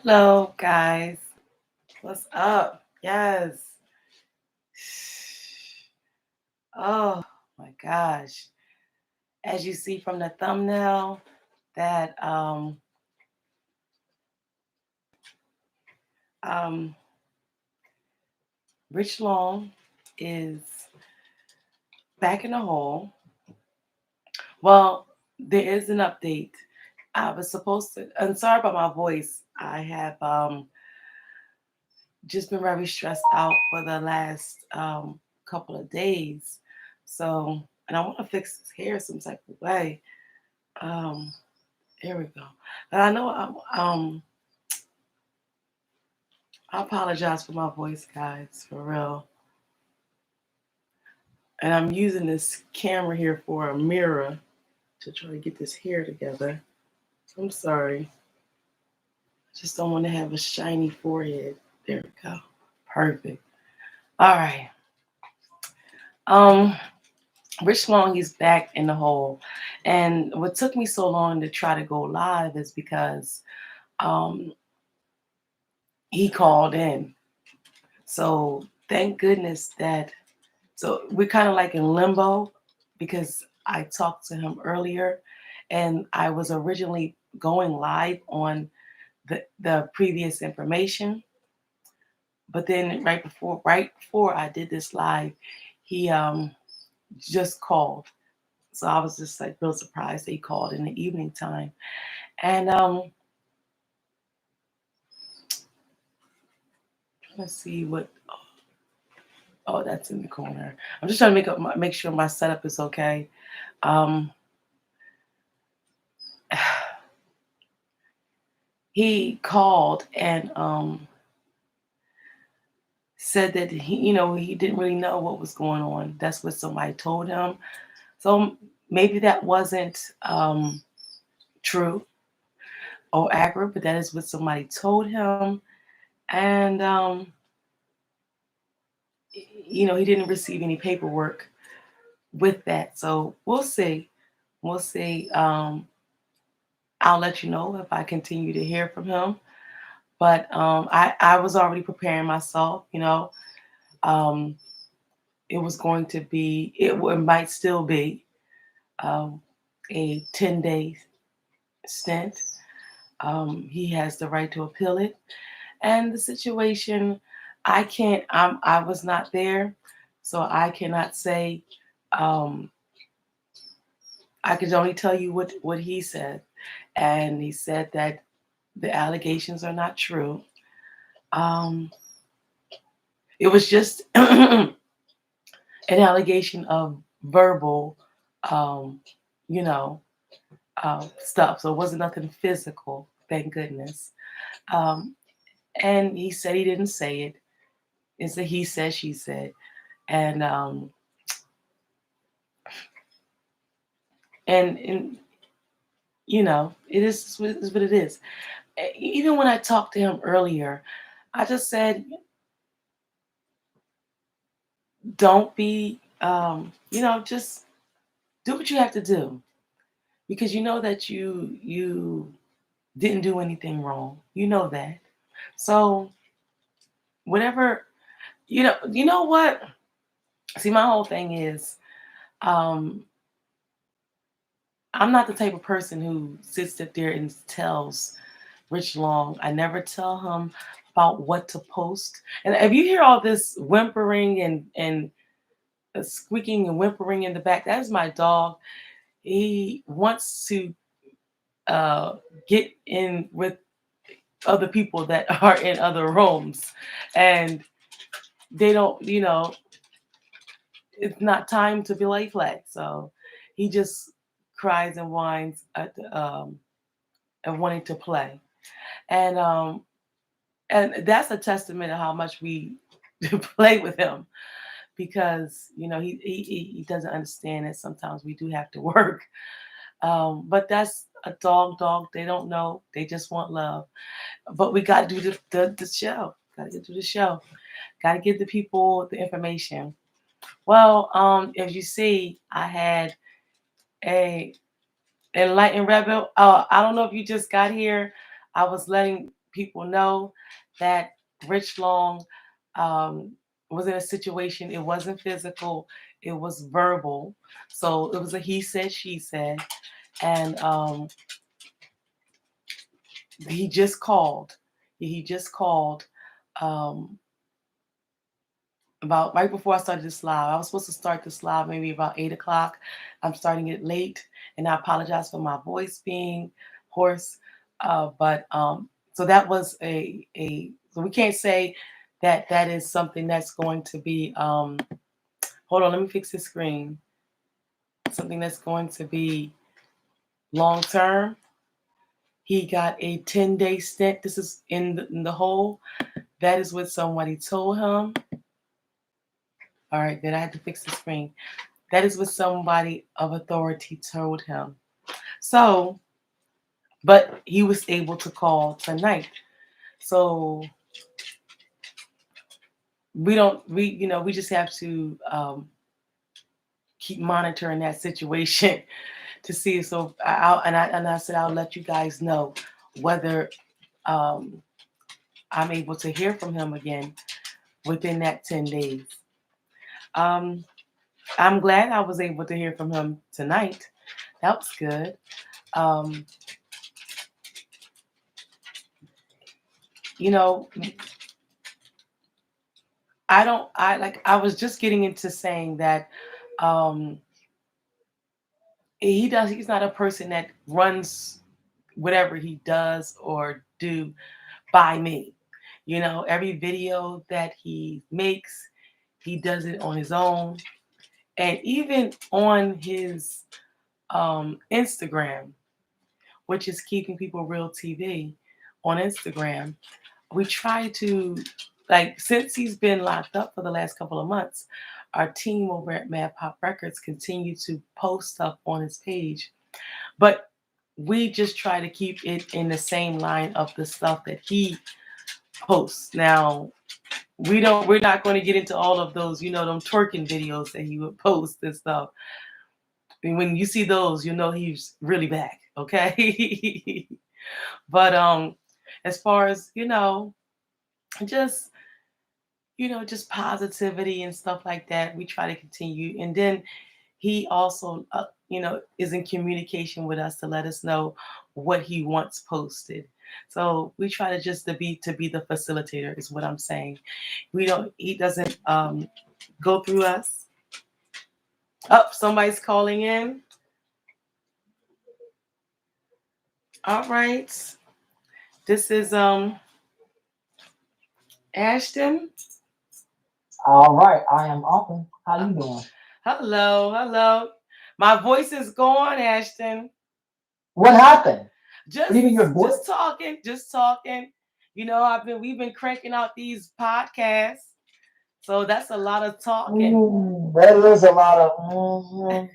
Hello, guys. What's up? Yes. Oh my gosh. As you see from the thumbnail, that um Rich Long is back in the hole. Well, there is an update. I was supposed to. I'm sorry about my voice. I have just been very stressed out for the last couple of days. So, and I want to fix his hair some type of way. Um, Here we go. But I know I apologize for my voice, guys, for real. And I'm using this camera here for a mirror to try to get this hair together. I'm sorry. I just don't want to have a shiny forehead. There we go. Perfect. All right. Um, Rich Long, he's back in the hole. And what took me so long to try to go live is because um he called in. So thank goodness that. So we're kind of like in limbo because I talked to him earlier and I was originally going live on the previous information. But then right before I did this live, he just called. So I was just like real surprised that he called in the evening time. And let's see what. Oh, that's in the corner. I'm just trying to make sure my setup is okay. Um, he called and said that he didn't really know what was going on. That's what somebody told him. So maybe that wasn't true or accurate, but that is what somebody told him. And he didn't receive any paperwork with that. So we'll see. We'll see. I'll let you know if I continue to hear from him. But I was already preparing myself. Um, it was going to be. It might still be um, a 10-day stint. He has the right to appeal it. And the situation, I can't, I was not there, so I cannot say, um, I could only tell you what he said. And he said that the allegations are not true. Um, it was just an allegation of verbal, um, you know, stuff. So it wasn't nothing physical, thank goodness. Um, and he said he didn't say it. It's a he said, she said. And and it is what it is. Even when I talked to him earlier, I just said, don't be, just do what you have to do because you know that you didn't do anything wrong. You know that. So whatever, you know what? See, my whole thing is, um, I'm not the type of person who sits up there and tells Rich Long. I never tell him about what to post. And if you hear all this whimpering and squeaking and whimpering in the back, that is my dog. He wants to uh, get in with other people that are in other rooms, and they don't. It's not time to be lay flat. So he just cries and whines and wanting to play. And and that's a testament of how much we play with him because he doesn't understand that sometimes we do have to work. But that's a dog. They don't know. They just want love. But we got to do the show. Got to do the show. Got to give the people the information. Well, as you see, I had a enlightened rebel. I don't know if you just got here. I was letting people know that Rich Long was in a situation. It wasn't physical, it was verbal. So it was a he said, she said. And he just called. He just called um, about right before I started this live. I was supposed to start this live maybe about 8 o'clock. I'm starting it late, and I apologize for my voice being hoarse. But so that was a so we can't say that that is something that's going to be. Hold on, let me fix this screen. Something that's going to be long term. He got a 10-day stint. This is in the hole. That is what somebody told him. All right, then I had to fix the screen. That is what somebody of authority told him. So, but he was able to call tonight. So we just have to keep monitoring that situation to see. So I said I'll let you guys know whether um, I'm able to hear from him again within that 10 days. Um, I'm glad I was able to hear from him tonight. That was good. Um, you know, I was just getting into saying that um, he's not a person that runs whatever he does or do by me. Every video that he makes, he does it on his own. And even on his Instagram, which is Keeping People Real TV on Instagram, we try to, like, since he's been locked up for the last couple of months, our team over at Pop Records continue to post stuff on his page. But we just try to keep it in the same line of the stuff that he posts. Now, we're not going to get into all of those, them twerking videos that he would post and stuff. And when you see those, he's really back, okay? But as far as, just just positivity and stuff like that, we try to continue. And then he also is in communication with us to let us know what he wants posted. So we try to just to be the facilitator is what I'm saying. He doesn't go through us. Oh, somebody's calling in. All right. This is Ashton. All right, I am open. How you doing? Hello, hello. My voice is gone, Ashton. What happened? What do you mean your Just voice? talking, just talking. We've been cranking out these podcasts, so that's a lot of talking. That is a lot of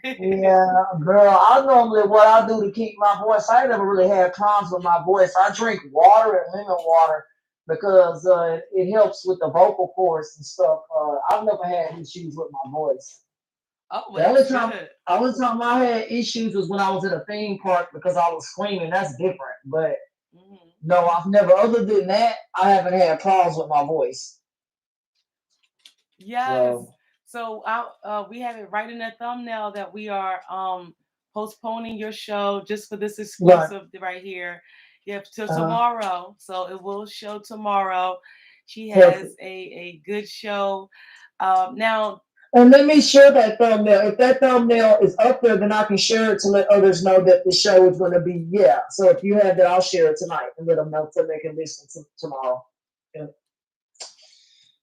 yeah, girl. I normally what I do to keep my voice. I never really had problems with my voice. I drink water and lemon water because it helps with the vocal cords and stuff. I've never had issues with my voice. Oh, well, The that's only time, good. only time I had issues was when I was at a theme park because I was screaming. That's different. But Hmm. no, I've never. Other than that, I haven't had problems with my voice. Yes. So So we have it right in the thumbnail that we are postponing your show just for this right. exclusive right here. Yep, till Uh-huh. tomorrow. So it will show tomorrow. She has Perfect. a good show. Now, And let me share that thumbnail. If that thumbnail is up there, then I can share it to let others know that the show is going to be, yeah. So if you have that, I'll share it tonight and let them know so they can listen to tomorrow. Yeah.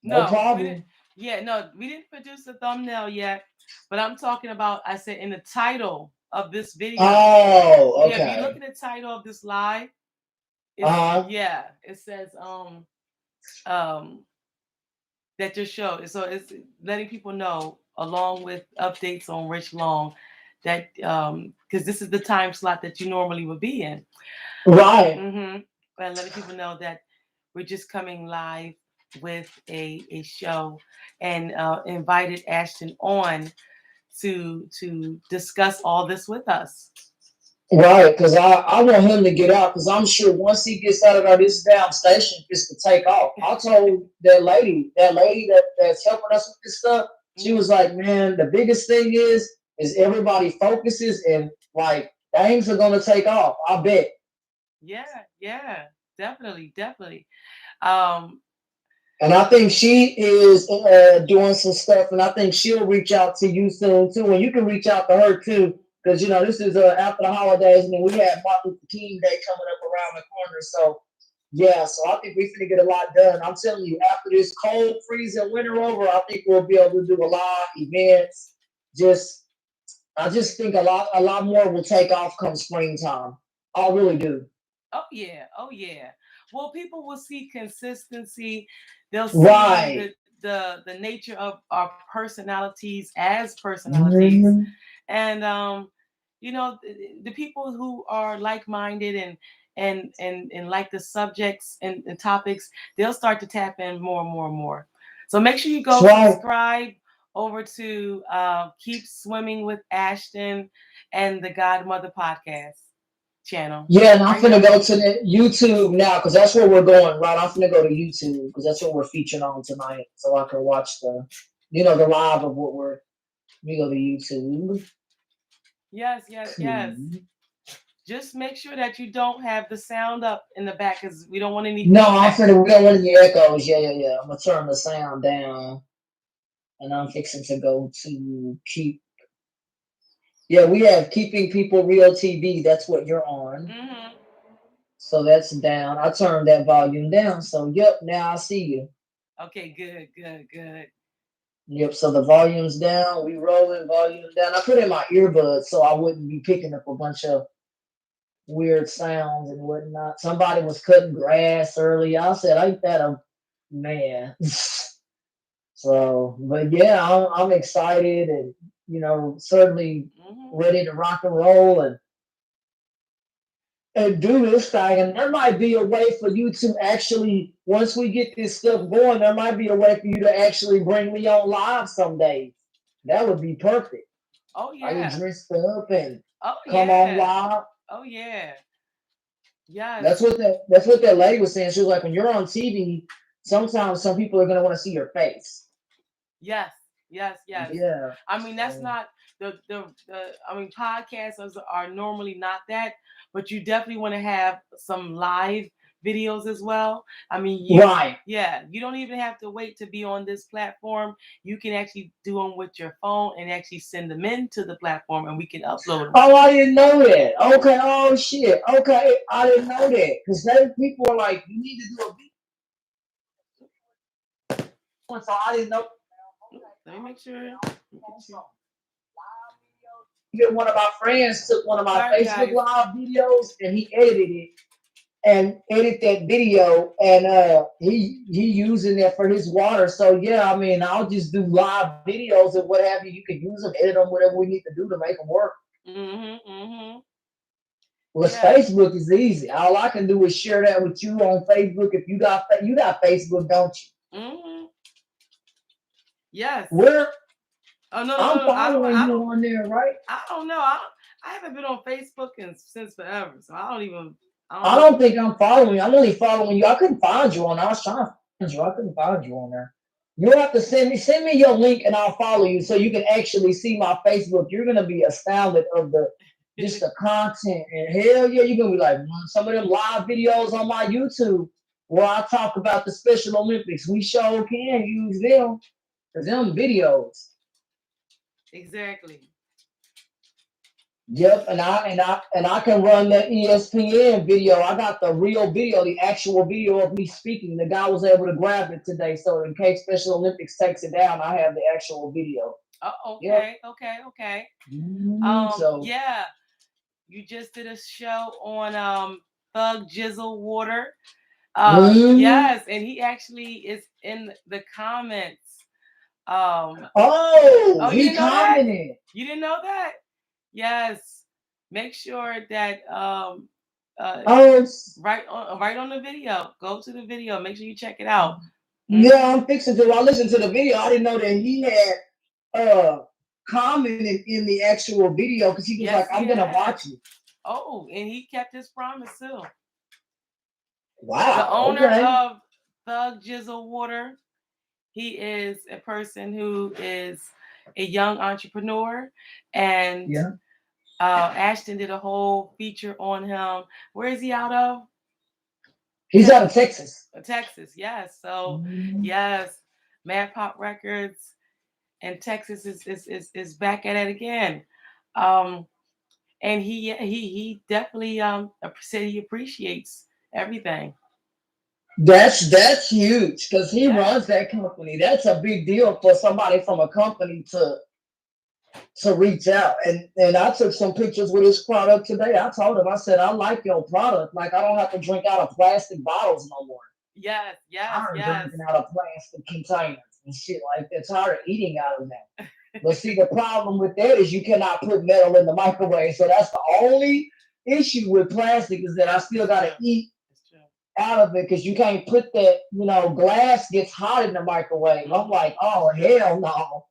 No no, we didn't. problem. Yeah, no, we didn't produce the thumbnail yet. But I'm talking about. I said in the title of this video. Oh, Yeah, if you look okay. at the title of this live, Uh-huh. it says um that just show. So it's letting people know along with updates on Rich Long that because this is the time slot that you normally would be in. Right. Mm-hmm. And letting people know that we're just coming live with a show and invited Ashton on to discuss all this with us. Right, because I want him to get out because I'm sure once he gets out of this damn station, it's to take off. I told that lady that's helping us with this stuff, she Mhm. was like, man, the biggest thing is everybody focuses and like things are gonna take off. I bet. Yeah, yeah, definitely, definitely. Um, And I think she is doing some stuff, and I think she'll reach out to you soon too. And you can reach out to her too, because this is after the holidays, and then we have Martin Luther King Day coming up around the corner. So yeah, so I think we're gonna get a lot done. I'm telling you, after this cold, freezing winter over, I think we'll be able to do a lot of events. Just, I just think a lot more will take off come springtime. I really do. oh yeah, oh yeah. Well, people will see consistency. They'll see Right. the nature of our personalities as personalities, Hmm. and the people who are like-minded and like the subjects and topics, they'll start to tap in more and more and more. So make sure you That's go right. subscribe over to Keep Swimming with Ashton and the Godmother podcast channel. Yeah, and I'm Right, finna Joe? go to the YouTube now because that's where we're going, right? I'm finna go to YouTube because that's what we're featuring on tonight, so I can watch the live of what we're. Let me go to YouTube. Yes, yes, yes. Okay. Just make sure that you don't have the sound up in the back because we don't want any No, I'm feedback. finna. We don't want any echoes. Yeah, yeah, yeah. I'm gonna turn the sound down, and I'm fixing to go to keep. Yeah, we have keeping people real TV. That's what you're on. Hmm. So that's down. I turned that volume down. So yep, now I see you. Okay, good, good, good. Yep, so the volume's down. We rolling volume down. I put in my earbuds so I wouldn't be picking up a bunch of weird sounds and whatnot. Somebody was cutting grass earlier. I said, ain't that a man? So, but yeah, I'm excited and certainly Hmm. ready to rock and roll and do this thing. And there might be a way for you to actually, once we get this stuff going, there might be a way for you to actually bring me on live some days. That would be perfect. Oh I get yeah. dressed up and Oh come on yeah. live. Oh yeah. Yes. That's what that lady was saying. She was like, when you're on TV, sometimes some people are gonna want to see your face. Yes. Yes. Yes. Yeah. I mean, that's So not the I mean, podcasts are normally not that, but you definitely want to have some live videos as well. I mean, right. you don't even have to wait to be on this platform. You can actually do them with your phone and actually send them into the platform and we can upload them. Oh, I didn't know that. Okay. Oh shit. Okay, I didn't know that because people are like, you need to do a video. So I didn't know. Let me make sure. Let me get you. Even one of my friends took one of my Sorry, Facebook guys. Live videos and he edited it and edit that video and he using that for his water. So yeah, I mean I'll just do live videos and what have you. You can use them, edit them, whatever we need to do to make them work. Mhm. Mhm. Well, Yes. Facebook is easy. All I can do is share that with you on Facebook. If you got Facebook, don't you? Mhm. Yes. Where Oh no no I'm no no. I don't following I you don't on there, right? I don't know. I haven't been on Facebook since forever, so I don't even. I don't I know. don't think I'm following you. I'm only following you. I couldn't find you on there. I was trying to find you. I couldn't find you on there. You have to send me your link and I'll follow you so you can actually see my Facebook. You're gonna be astounded of the just the content and hell yeah, you're gonna be like some of them live videos on my YouTube where I talk about the Special Olympics. We sure can use them because them videos. Exactly. Yep, and I can run the ESPN video. I got the real video, the actual video of me speaking. The guy was able to grab it today, so in case Special Olympics takes it down, I have the actual video. Oh, Yep. okay, okay, okay. So, Yeah. You just did a show on Thug Jizzle Water. mhm. Yes, and he actually is in the comments. Um, Oh, oh, you he didn't know that? commented. You didn't know that? Yes. Make sure that uh Oh, right on the video. Go to the video. Make sure you check it out. yeah, Hmm. I'm fixing to. I listened to the video. I didn't know that he had uh commented in the actual video because he was like, Yes, he "I'm gonna has. watch it." Oh, and he kept his promise too. The Wow. owner Okay. of Thug Jizzle Water, he is a person who is a young entrepreneur, and Yeah. Ashton did a whole feature on him. Where is he out of? He's out of Texas. Texas, yes. So Mhm. yes, Mad Pop Records and Texas is back at it again. Um, and he definitely said he appreciates everything. That's huge because he Yes. runs that company. That's a big deal for somebody from a company to reach out. And I took some pictures with his product today. I told him, I said, I like your product. Like I don't have to drink out of plastic bottles no more. Yes, yes, Tired of yes. drinking out of plastic containers and shit like that. Tired of eating out of them. But see, the problem with that is you cannot put metal in the microwave. So that's the only issue with plastic is that I still It's got to true. eat It's true. out of it because you can't put that, glass gets hot in the microwave. I'm like, oh, hell no.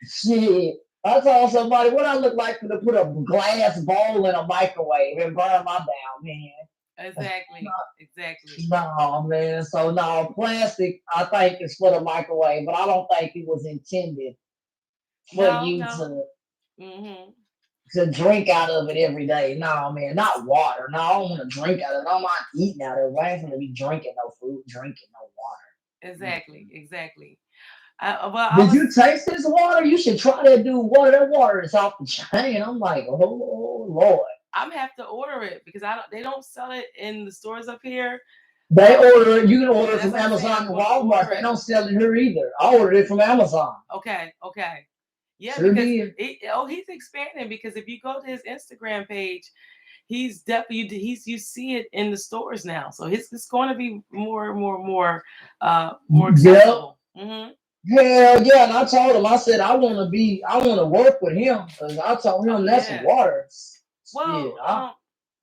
Shit. I told somebody what I look like to put a glass bowl in a microwave and burn my down, man. Exactly. Exactly. No, man. So no, plastic I think is for the microwave, but I don't think it was intended for No, you no. to Mm-hmm. drink out of it every day. No, man, not water. No, I don't want to drink out of it. I'm not eating out of it. I ain't gonna be drinking no food, drinking no water. Exactly. Exactly. Well, I Did was. you taste this water? You should try that dude water. That water is off the chain. I'm like, oh Lord. I'm have to order it because I don't. They don't sell it in the stores up here. They order it. You can Yeah, order it that's from what I'm saying. Amazon I'm and gonna order Walmart. They it. don't sell it here either. I ordered it from Amazon. Okay. Okay. Yeah, Sure because did. he's expanding because if you go to his Instagram page, he's definitely you see it in the stores now. So it's going to be more Yep. accessible. Hmm. Hell yeah. And I told him, I said, I want to work with him. Because I told Oh him that's yeah. water. Shit. Well,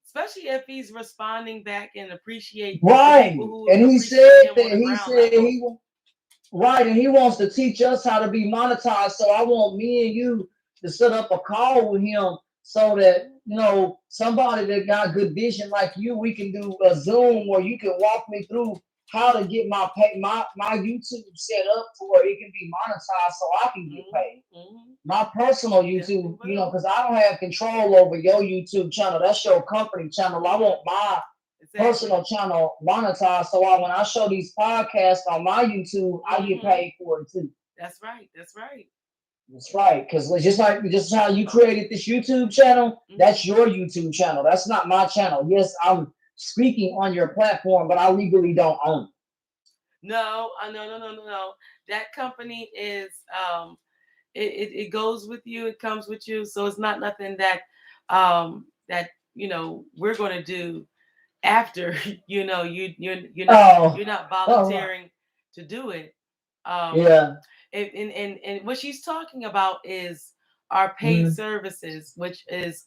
especially if he's responding back and appreciate the people Right. who And he appreciate said him that on the he ground said level. he right, and he wants to teach us how to be monetized. So I want me and you to set up a call with him so that somebody that got good vision like you, we can do a Zoom where you can walk me through how to get my YouTube set up to where it can be monetized so I can get paid. Hmm. Hmm. My personal He definitely YouTube, will. because I don't have control over your YouTube channel. That's your company channel. I Hmm. want my Exactly. personal channel monetized. So when I show these podcasts on my YouTube, I get Hmm. paid for it too. That's right. That's right. That's right. Because just how you created this YouTube channel, Hmm. that's your YouTube channel. That's not my channel. Yes, I'm speaking on your platform, but I legally don't own No, no, no, no, no, no. That company is it goes with you, it comes with you. So it's not nothing that we're gonna do after it. Oh, you're not all right. volunteering to do it. Um Yeah. and what she's talking about is our paid Mhm. services, which is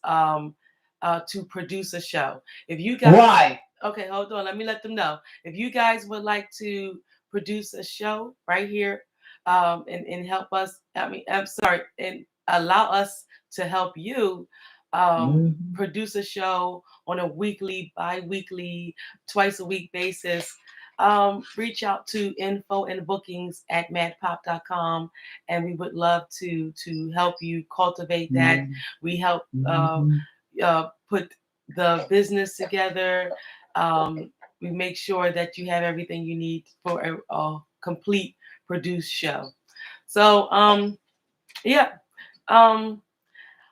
to produce a show. If you guys Right. Okay, hold on, let me let them know. If you guys would like to produce a show right here, and help us, I'm sorry, and allow us to help you Mhm. produce a show on a weekly, bi-weekly, twice a week basis, reach out to infoandbookings at maddpop.com, and we would love to help you cultivate that. Mhm. We help Mhm. put the business together. We make sure that you have everything you need for a complete produced show. So yeah. Um,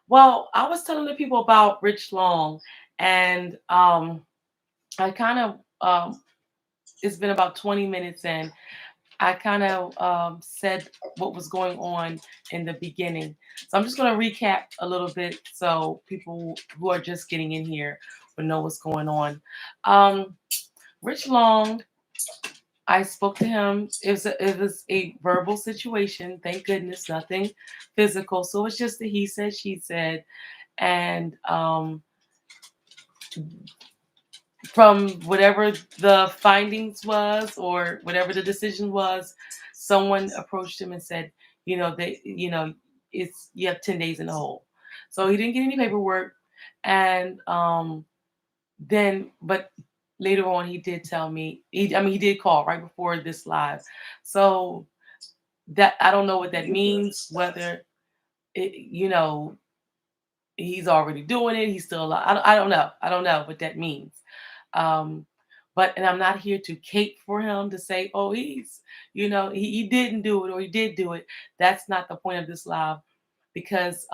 well, I was telling the people about Rich Long, and I kind of it's been about 20 minutes in. I kind of said what was going on in the beginning. So I'm just going to recap a little bit so people who are just getting in here will know what's going on. Um, Rich Long, I spoke to him. It was a verbal situation. Thank goodness, nothing physical. So it's just a he said, she said, and from whatever the findings was or whatever the decision was, someone approached him and said, it's you have 10 days in the hole. So he didn't get any paperwork. And then, but later on, he did tell me. He did call right before this live. So that I don't know what that means. Whether it, he's already doing it. He's still alive. I don't know. I don't know what that means. Um, and I'm not here to cape for him to say, oh, he didn't do it or he did do it. That's not the point of this live, because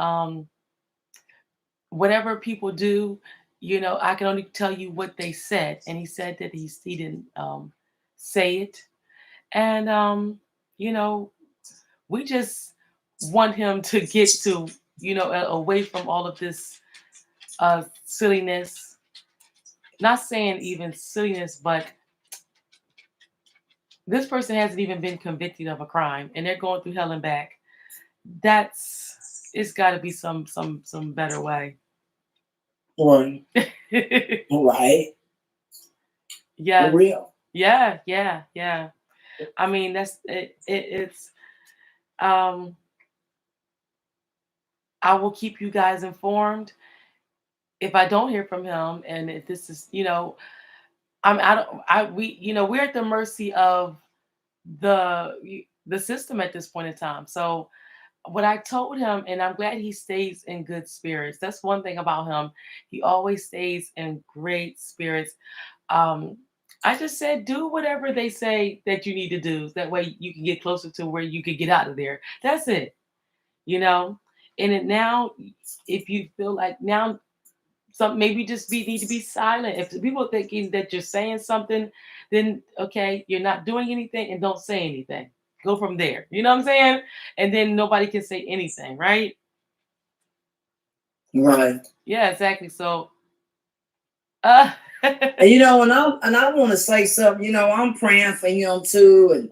whatever people do, I can only tell you what they said. And he said that he didn't say it. And you know, we just want him to get to, away from all of this silliness. Not saying even silliness, but this person hasn't even been convicted of a crime and they're going through hell and back. It's got to be some better way. Right. Right. Yeah. For real. Yeah, yeah, yeah. I mean, that's it, it's I will keep you guys informed if I don't hear from him, and if this is, I don't I we we're at the mercy of the system at this point in time. So what I told him, and I'm glad he stays in good spirits. That's one thing about him. He always stays in great spirits. Um, I just said, do whatever they say that you need to do. That way you can get closer to where you could get out of there. That's it, you know? And it now, if you feel like now, some maybe just need to be silent. If the people are thinking that you're saying something, then okay, you're not doing anything and don't say anything. Go from there. You know what I'm saying? And then nobody can say anything, right? Right. Yeah, exactly. So uh And I want to say something. I'm praying for him too, and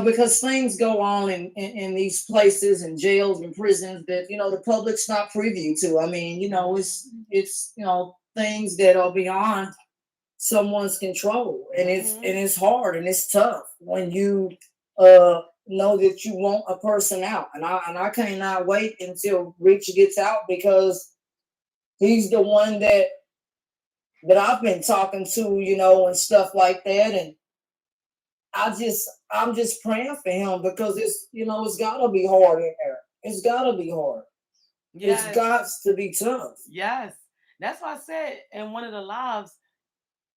because things go on in these places and jails and prisons that the public's not privy to. I mean, it's things that are beyond someone's control, and it's hard and it's tough when you know that you want a person out, and I cannot wait until Rich gets out, because he's the one that I've been talking to, and stuff like that. And I'm just praying for him, because it's gotta be hard in there. It's gotta be hard. It's yes, got to be tough. yes. That's why I said in one of the lives,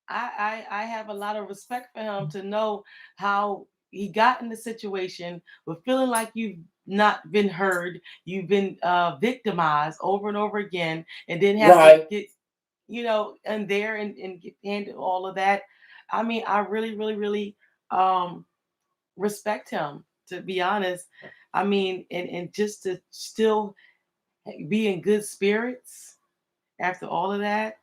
I have a lot of respect for him to know how he got in the situation with feeling like you've not been heard, you've been victimized over and over again, and then have to Right. get, and there and get handed all of that. I mean, I really, really, really um, respect him, to be honest. I mean, and just to still be in good spirits after all of that.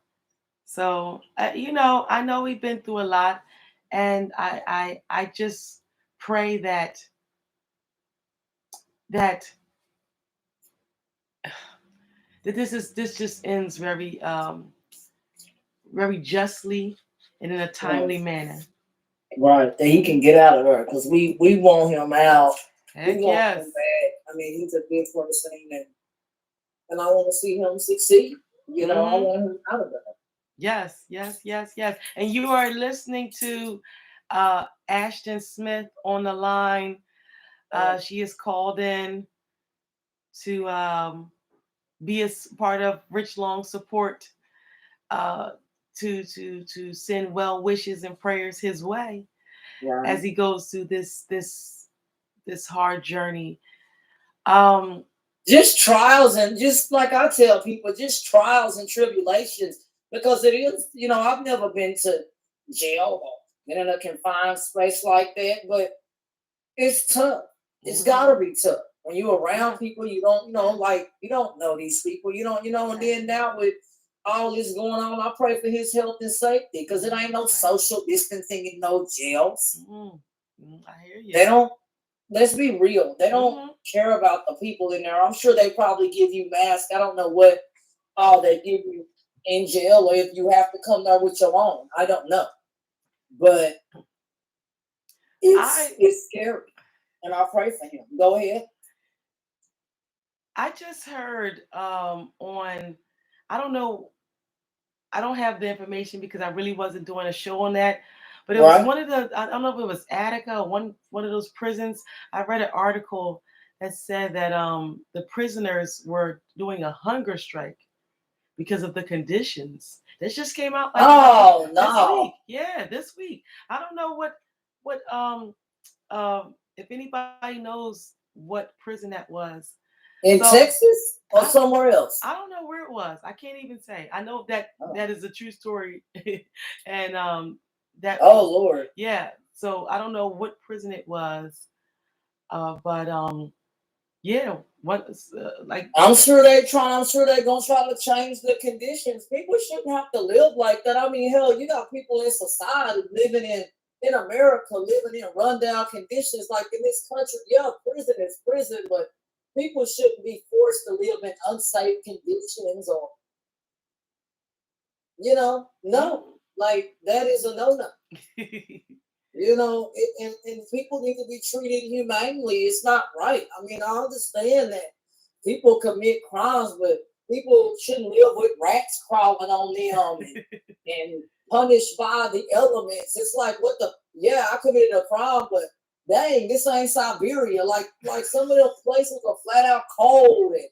So, I know we've been through a lot, and I just pray that that this just ends very justly and in a timely Right. manner. Right. That he can get out of there, because we want him out. We Heck want him yes. back. I mean, he's a good person, and I want to see him succeed. I Hmm. want him out of there. Yes, yes, yes, yes. And you are listening to Ashton Smith on the line. She is called in to be part of Rich Long support, uh, to send well wishes and prayers his way Right. as he goes through this hard journey. Um, Just trials, and just like I tell people, just trials and tribulations, because it is, I've never been to jail or been in a confined space like that, but it's tough. It's gotta be tough when you're around people you don't, like, you don't know these people, and then now with all this going on, I pray for his health and safety, because it ain't no social distancing in no jails. I hear you. They don't. Let's be real. They don't Hmm. care about the people in there. I'm sure they probably give you masks. I don't know what all they give you in jail, or if you have to come there with your own. I don't know, but I it's scary, and I pray for him. Go ahead. I just heard on I don't know. I don't have the information because I really wasn't doing a show on that. But it was Right? one of the, I don't know if it was Attica or one of those prisons. I read an article that said that the prisoners were doing a hunger strike because of the conditions. This just came out like about Oh this no. week. Yeah, this week. I don't know what if anybody knows what prison that was. In So Texas or I somewhere else? I don't know where it was. I can't even say. I know that Oh, that is a true story, and that oh was Lord. yeah. So I don't know what prison it was, but yeah, what like I'm sure they're gonna try to change the conditions. People shouldn't have to live like that. I mean, hell, you got people in society living in America, living in rundown conditions like in this country. Yeah, prison is prison, but people shouldn't be forced to live in unsafe conditions or no. mm. Like that is a no no. And people need to be treated humanely. It's not right. I mean, I understand that people commit crimes, but people shouldn't live with rats crawling on them and punished by the elements. It's like, what the? Yeah, I committed a crime, but dang, this ain't Siberia. Like some of those places are flat out cold, and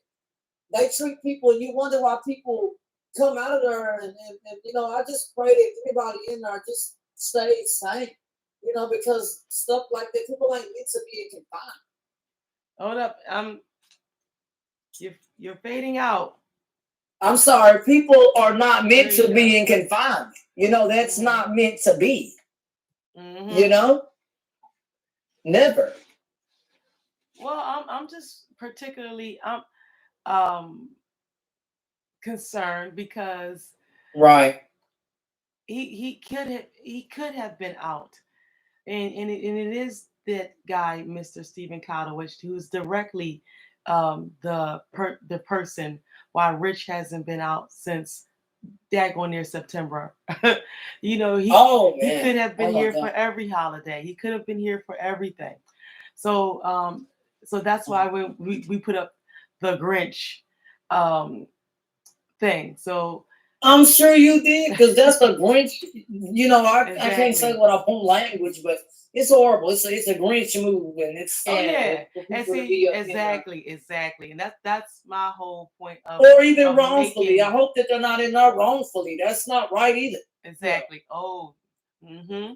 they treat people, and you wonder why people come out of there. And I just pray that everybody in there just stays sane. Because stuff like that, people ain't meant to be confined. Hold up, you're fading out. I'm sorry, people are not There meant you to go. be in confinement. That's Mm-hmm. not meant to be. You Mm-hmm. know, never. Well, I'm just particularly um concerned because Right. he could have been out, and it is that guy, Mr. Stephen Kotowich, who's directly the person why Rich hasn't been out since daggone near September. Oh He man. could have been Oh my here for God. every holiday. He could have been here for everything. So so that's why we put up the Grinch um thing. So I'm sure you did, because that's the Grinch. I can't say exactly. what I want language, but it's horrible. It's a Grinch move, and it's Oh sad yeah, for and people to see be up in there. exactly, and that's my whole point Or even of wrongfully. I making hope that they're not in there wrongfully. That's not right either. Yeah. exactly. Oh, mm-hmm.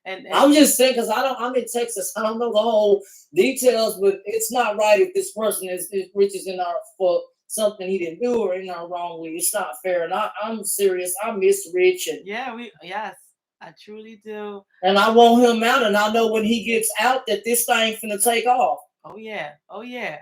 And I'm just saying, because I'm in Texas. I don't know the whole details, but it's not right if this person is Rich is in our for something he didn't do or in our wrongly. It's not fair. And I'm serious. I miss Rich, and yeah, yes, I truly do. and I want him out, and I know when he gets out that this thing finna take off. Oh yeah, oh yeah,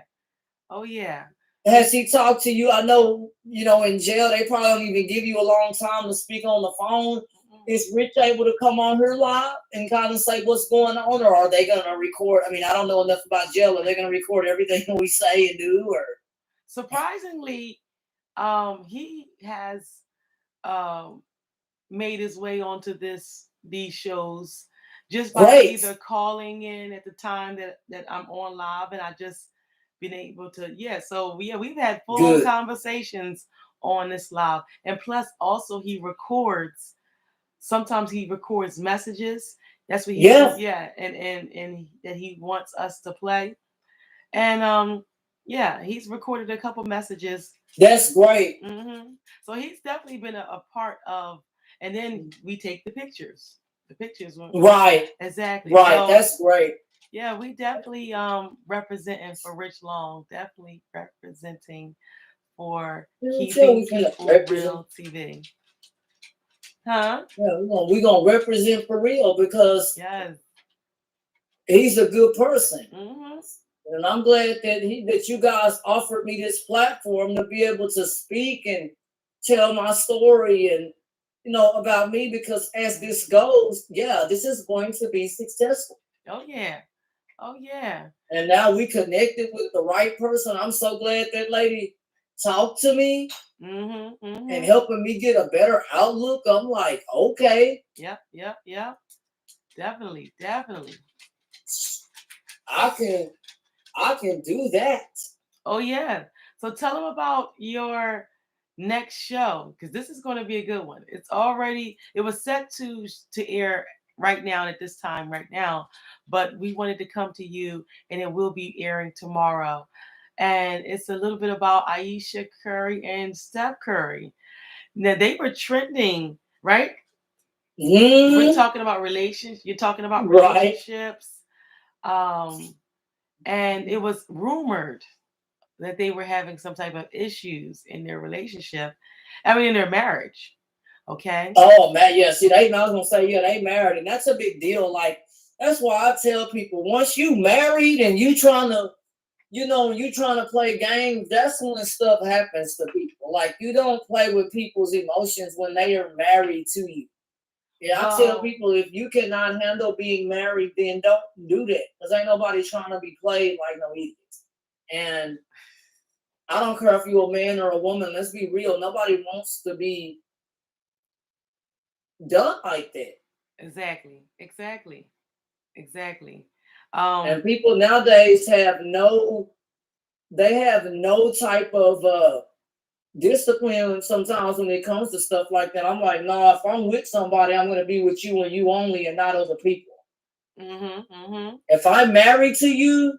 oh yeah. Has he talked to you? I know, in jail they probably don't even give you a long time to speak on the phone. Is Rich able to come on here live and kind of say what's going on, or are they gonna record? I mean, I don't know enough about jail. Are they gonna record everything we say and do, or Surprisingly, he has um made his way onto these shows just by great? either calling in at the time that I'm on live, and I just been able to so we've had full on Good. conversations on this live, and plus also sometimes he records messages. That's what Yeah, and that he wants us to play. And he's recorded a couple messages. that's great. So he's definitely been a part of, and then we take the pictures. The pictures Right, exactly. right. So That's great. yeah, we definitely representing for Rich Long, definitely representing for Sure, keeping we finna people represent. real TV. Huh? Yeah, we gonna represent for real because Yes. he's a good person. Mm-hmm. And I'm glad that you guys offered me this platform to be able to speak and tell my story and about me, because as this goes, yeah, this is going to be successful. Oh yeah. Oh yeah. And now we connected with the right person. I'm so glad that lady talked to me Mm-hmm. and Mm-hmm. helping me get a better outlook. I'm like, okay, Yep. Yep. Yep. Definitely. Definitely. I can I can do that. Oh yeah. So tell them about your next show, because this is going to be a good one. It was set to air right now at this time right now, but we wanted to come to you, and it will be airing tomorrow. And it's a little bit about Aisha Curry and Steph Curry. Now they were trending, right? We're Mm, talking about relations. You're talking about right. relationships. Um, and it was rumored that they were having some type of issues in their relationship. I mean, in their marriage. Okay. Oh man, yeah. See, I was gonna say, yeah, they married, and that's a big deal. Like, that's why I tell people, once you married and you trying to play games, that's when stuff happens to people. Like, you don't play with people's emotions when they are married to you. Yeah, I tell Well, people, if you cannot handle being married, then don't do that. Because ain't nobody trying to be played like no idiots. And I don't care if you're a man or a woman, let's be real. Nobody wants to be done like that. exactly, exactly, exactly. And Um, people nowadays they have no type of discipline sometimes when it comes to stuff like that. I'm like, no, if I'm with somebody, I'm gonna be with you and you only and not other people. mm-hmm. If I'm married to you,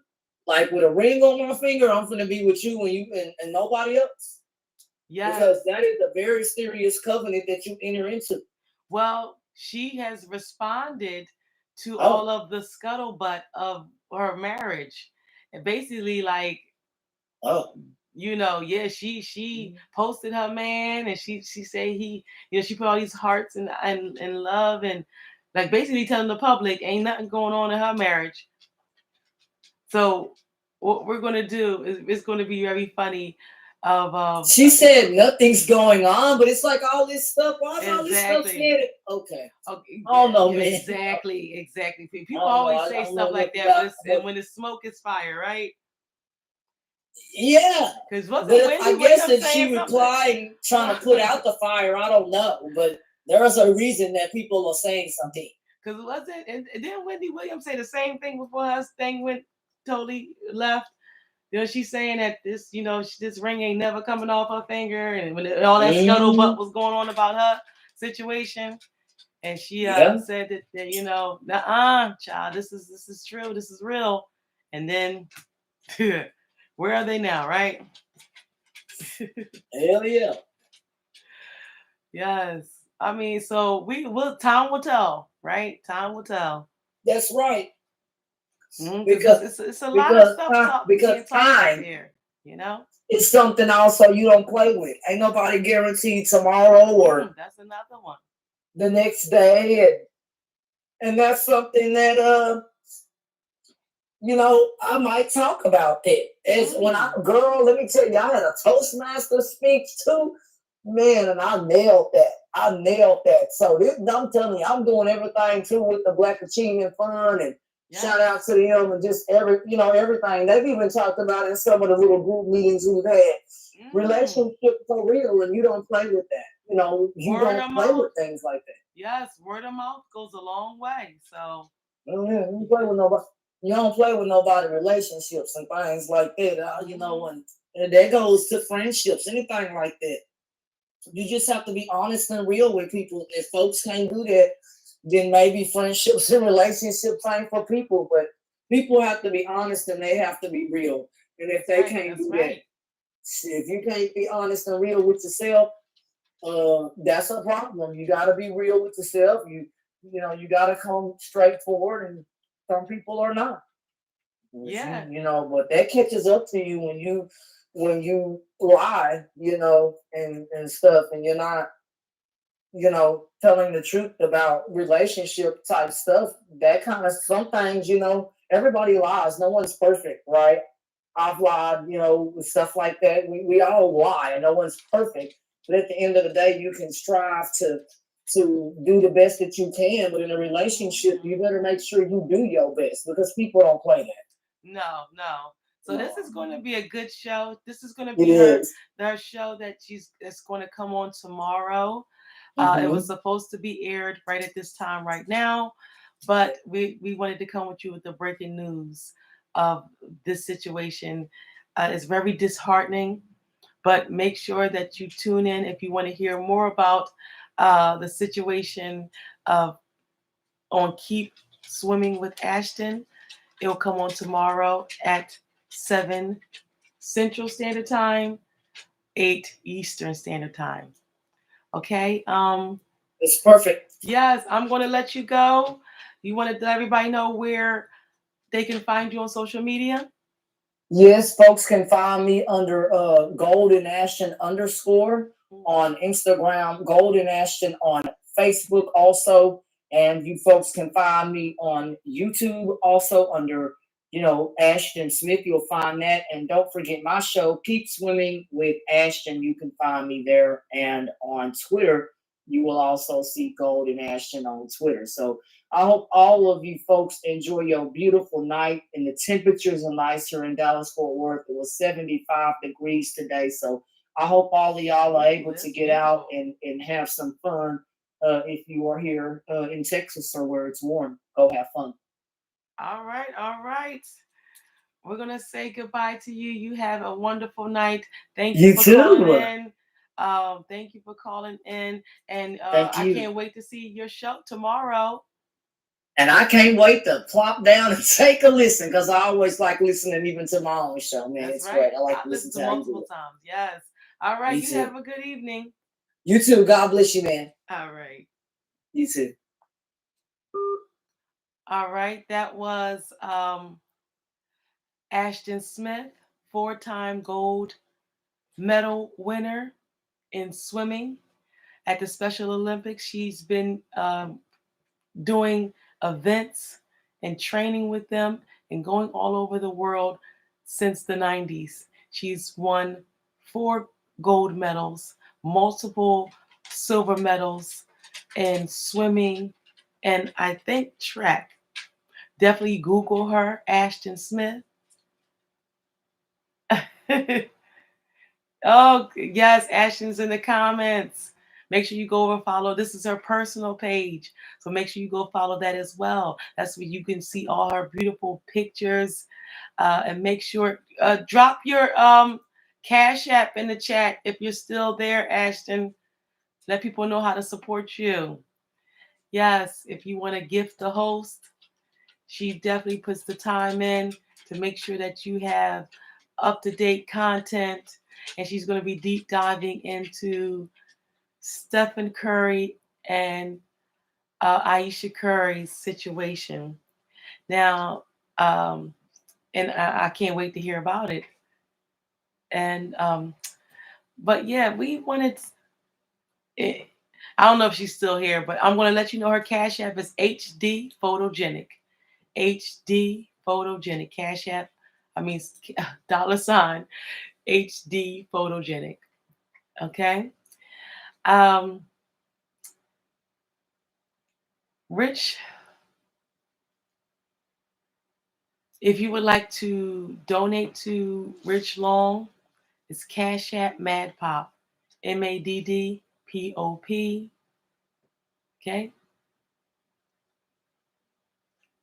like with a ring on my finger, I'm gonna be with you and and nobody else. Yes. Because that is a very serious covenant that you enter into. Well, she has responded to all Oh, of the scuttlebutt of her marriage, and basically, like, oh. yeah, she posted her man, and she said she put all these hearts and love, and like basically telling the public ain't nothing going on in her marriage. So what we're gonna do is it's gonna be very funny. Of She it's said nothing's going on, but it's like all this stuff. Why is all this stuff exactly. said? Okay. Okay, I don't know, yeah, man. exactly, exactly. I People don't know. always I say don't know stuff like what that, but about, it's and but when it's smoke, it's fire, right? yeah. Because But wasn't if, Wendy I guess Williams if she saying something? replied trying to put out the fire, I don't know. But there's a reason that people are saying something. Because wasn't and didn't Wendy Williams say the same thing before her thing went totally left? She's saying that this ring ain't never coming off her finger, and when all that scuttlebutt Mm, was going on about her situation, and she yeah. said that child, this is true, this is real, and then where are they now, right? Hell yeah. Yes, I mean, so we will. Time will tell, right? Time will tell. That's right. Because Because it's a lot of stuff because being talked out time there, you know. is something also you don't play with. Ain't nobody guaranteed tomorrow or That's another one. the next day, and that's something that I might talk about that. As when Mm. girl, let me tell you, I had a Toastmaster speech too, man, and I nailed that. I nailed that. So I'm telling you, I'm doing everything too with the Black Achievement Fund, and Yes. shout out to them and just everything. They've even talked about it in some of the little group meetings we've had. Mm. Relationships are real, and you don't play with that. You Word don't of play mouth. with things like that. Yes, word of mouth goes a long way. So Yeah, you play with nobody. You don't play with nobody relationships and things like that. mm-hmm. And that goes to friendships, anything like that. You just have to be honest and real with people. If folks can't do that, then maybe friendships and relationships ain't for people. But people have to be honest and they have to be real. And if That's they right. can't That's do that, right. if you can't be honest and real with yourself, that's a problem. You got to be real with yourself. You got to come straight forward, and some people are not. Yeah. But that catches up to you when you lie, and stuff, and you're not, telling the truth about relationship type stuff. That kind of sometimes, everybody lies. No one's perfect, right? I've lied, with stuff like that. We all lie, and no one's perfect. But at the end of the day, you can strive to do the best that you can. But in a relationship, Mm-hmm. you better make sure you do your best because people don't play that. No, no. So this No, is going to be a good show. This is going to it be her is. her show that's going to come on tomorrow. It was Mm-hmm. supposed to be aired right at this time right now, but we wanted to come with you with the breaking news of this situation. It's very disheartening But make sure that you tune in if you want to hear more about the situation of on Keep Swimming with Ashton. It'll come on tomorrow at 7 Central Standard Time, 8 Eastern Standard Time. Okay. It's perfect. Yes, I'm going to let you go. You want to let everybody know where they can find you on social media? Yes, folks can find me under Golden Ashton underscore on Instagram, Golden Ashton on Facebook also, and you folks can find me on YouTube also under Ashton Smith. You'll find that, and don't forget my show, Keep Swimming with Ashton. You can find me there, and on Twitter, you will also see Golden Ashton on Twitter. So I hope all of you folks enjoy your beautiful night. And the temperatures are nice here in Dallas Fort Worth. It was 75 degrees today. So I hope all of y'all are able to get out and have some fun. If you are here in Texas or where it's warm, go have fun. All right. All right. We're going to say goodbye to you. You have a wonderful night. Thank you for calling in. Thank you for calling in. And I can't wait to see your show tomorrow. And I can't wait to plop down and take a listen because I always like listening even to my own show, man. That's it's right. great. I like I to listen to multiple times. Yes. All right. You have a good evening. You too. God bless you, man. All right. You too. All right. That was Ashton Smith, 4-time gold medal winner in swimming at the Special Olympics. She's been doing events and training with them and going all over the world since the 90s. She's won 4 gold medals, multiple silver medals in swimming, and I think track. Definitely Google her, Ashton Smith. Oh, yes, Ashton's in the comments. Make sure you go over and follow. This is her personal page. So make sure you go follow that as well. That's where you can see all her beautiful pictures. And make sure, drop your Cash App in the chat if you're still there, Ashton. Let people know how to support you. Yes, if you want to gift the host, she definitely puts the time in to make sure that you have up-to-date content. And she's going to be deep diving into Stephen Curry and Ayesha Curry's situation. Now, and I can't wait to hear about it. And but yeah, we wanted. I don't know if she's still here, but I'm going to let you know her Cash App is HD Photogenic. HD Photogenic. Cash App. I mean $ HD Photogenic. Okay. Um, Rich, if you would like to donate to Rich Long, it's Cash App maddpop. MADDPOP. Okay.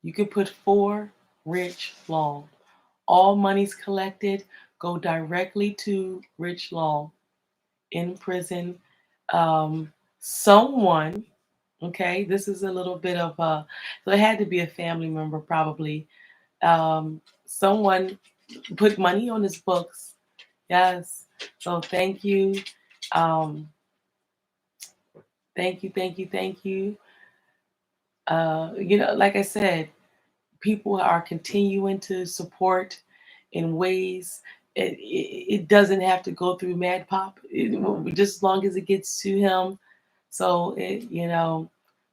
You can put for Rich Long. All monies collected go directly to Rich Long in prison. Someone, okay, this is a little bit of a, so it had to be a family member probably. Someone put money on his books. Yes. So thank you. Um, thank you, thank you, thank you. Like I said, people are continuing to support in ways it doesn't have to go through Mad Pop, just as long as it gets to him. So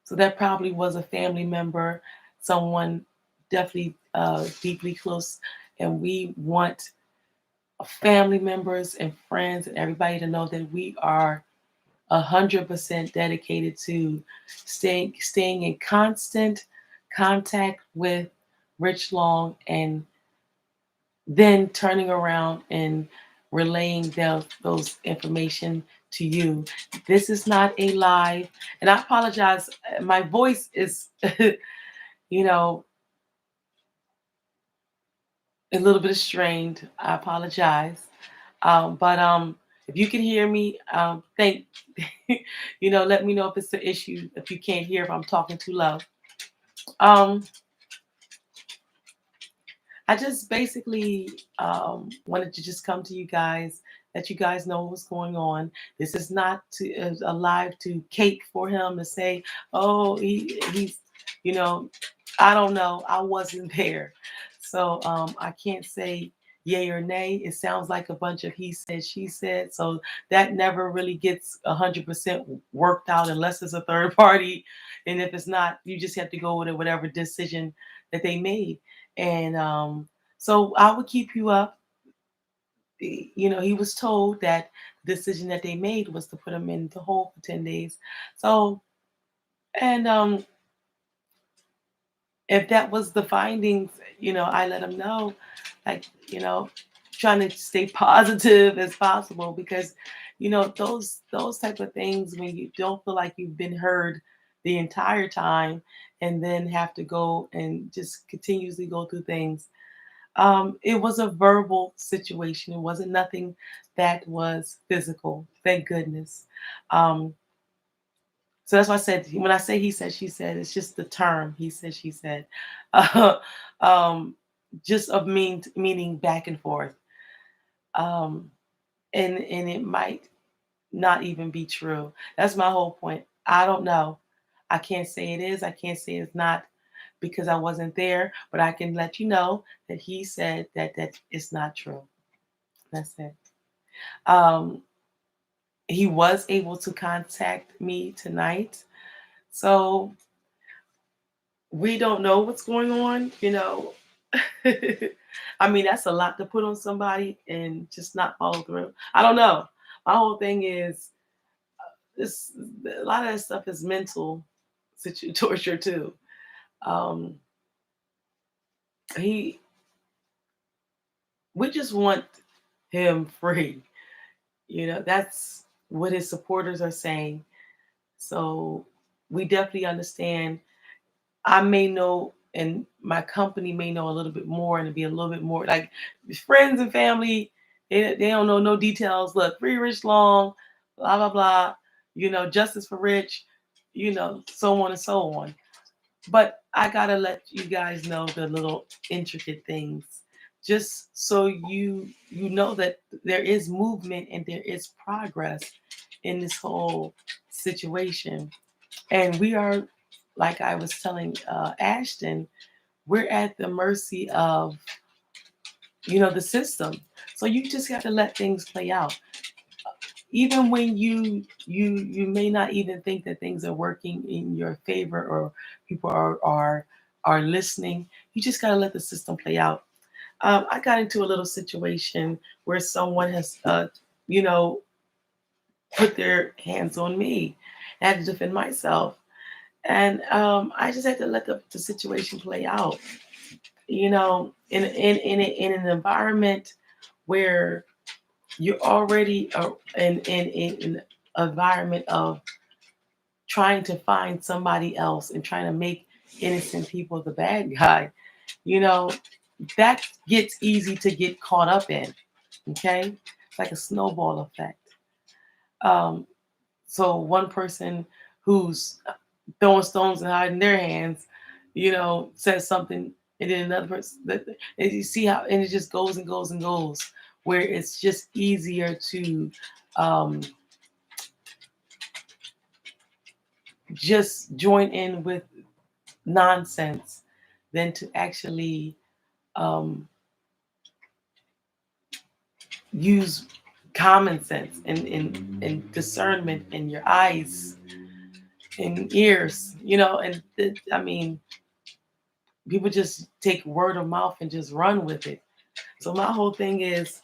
so that probably was a family member, someone definitely deeply close, and we want family members and friends and everybody to know that we are 100% dedicated to staying in constant contact with Rich Long, and then turning around and relaying those information to you. This is not a live, and I apologize. My voice is, you know, a little bit strained. I apologize, but If you can hear me, thank let me know if it's the issue. If you can't hear, if I'm talking too low. Um, I just basically wanted to just come to you guys, let you guys know what's going on. This is not a live to cake for him to say, oh, he's, you know, I don't know. I wasn't there. So I can't say yay or nay. It sounds like a bunch of he said, she said. So that never really gets 100% worked out unless it's a third party. And if it's not, you just have to go with whatever decision that they made. And so I would keep you up. He was told that the decision that they made was to put him in the hole for 10 days. So, and if that was the findings, I let him know, like, trying to stay positive as possible because, those type of things when you don't feel like you've been heard the entire time and then have to go and just continuously go through things. It was a verbal situation. It wasn't nothing that was physical. Thank goodness. Um, so that's why I said when I say he said, she said, it's just the term he said, she said, uh, um, just of meaning back and forth, um, and it might not even be true. That's my whole point. I don't know. I can't say it is. I can't say it's not because I wasn't there, but I can let you know that he said that it's not true. That's it. Um, he was able to contact me tonight, so we don't know what's going on. I mean, that's a lot to put on somebody and just not follow through. I don't know. My whole thing is this: a lot of that stuff is mental torture too. Um, he, we just want him free. That's what his supporters are saying. So we definitely understand. I may know, and my company may know a little bit more, and be a little bit more like friends and family. They don't know no details. Look, free Rich Long, blah blah blah. Justice for Rich. So on and so on. But I gotta let you guys know the little intricate things, just so you know that there is movement and there is progress in this whole situation. And we are, like I was telling Ashton, we're at the mercy of the system. So you just got to let things play out. Even when you may not even think that things are working in your favor or people are listening, you just got to let the system play out. I got into a little situation where someone has you know put their hands on me. I had to defend myself, and I just had to let the situation play out. In an environment where you're already in an environment of trying to find somebody else and trying to make innocent people the bad guy, you know, that gets easy to get caught up in. Okay, it's like a snowball effect. Um, so one person who's throwing stones and hiding their hands, says something, and then another person and you see how, and it just goes and goes and goes, where it's just easier to um, just join in with nonsense than to actually um, use common sense and discernment in your eyes and ears, I mean, people just take word of mouth and just run with it. So my whole thing is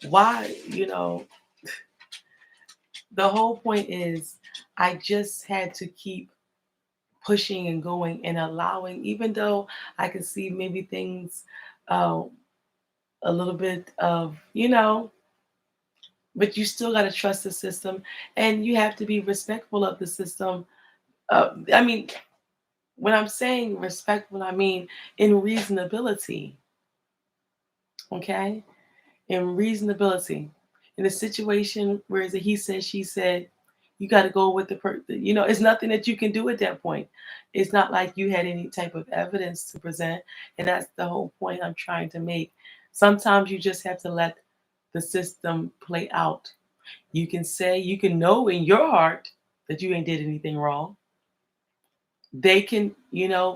why, the whole point is I just had to keep pushing and going and allowing, even though I could see maybe things uh, a little bit of, but you still got to trust the system and you have to be respectful of the system. I mean, when I'm saying respectful, I mean in reasonability. Okay? In reasonability. in a situation where it's a he said, she said, you got to go with the person. It's nothing that you can do at that point. It's not like you had any type of evidence to present. And that's the whole point I'm trying to make. Sometimes you just have to let the system play out. You can say, you can know in your heart that you ain't did anything wrong. They can,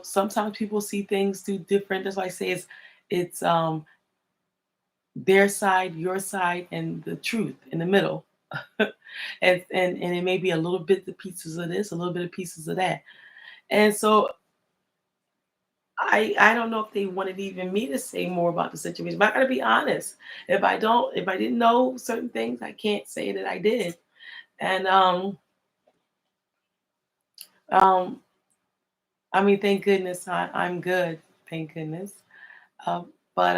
sometimes people see things do different. That's why I say it's their side, your side, and the truth in the middle. And it may be a little bit the pieces of this, a little bit of pieces of that. And so I don't know if they wanted even me to say more about the situation, but I gotta be honest. If I didn't know certain things, I can't say that I did. And um I mean, thank goodness I'm good. Thank goodness. But